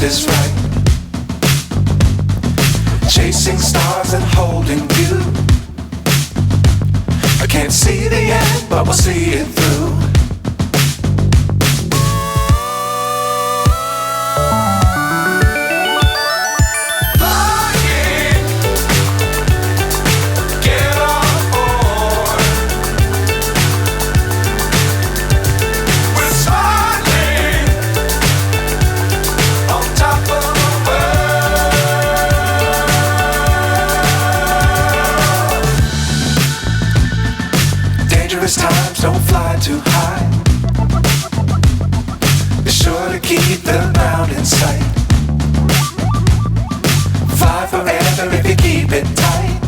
is right. Chasing stars and holding you. I can't see the end, but we'll see it through. Dangerous times, don't fly too high. Be sure to keep the ground in sight. Fly forever if you keep it tight.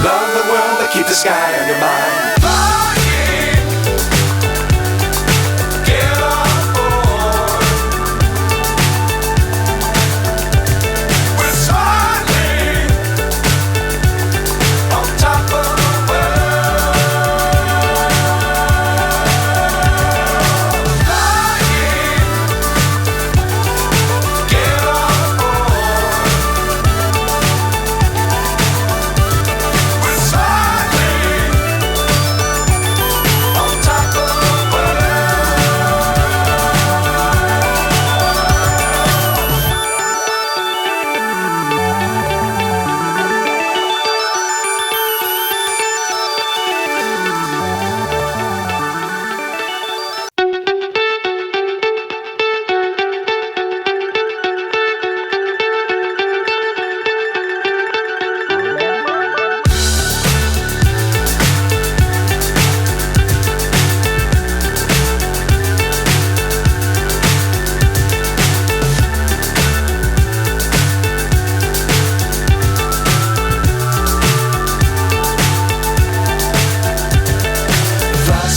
Love the world, but keep the sky on your mind.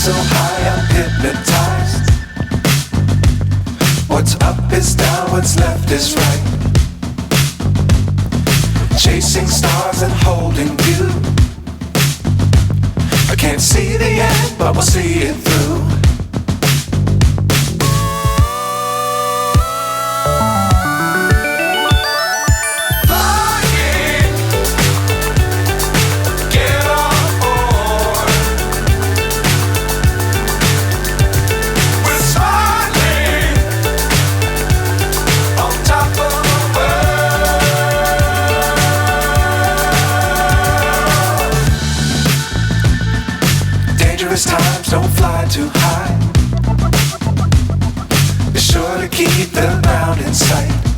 So high I'm hypnotized. What's up is down, what's left is right. Chasing stars and holding you. I can't see the end, but we'll see it through. Dangerous times, don't fly too high. Be sure to keep the ground in sight.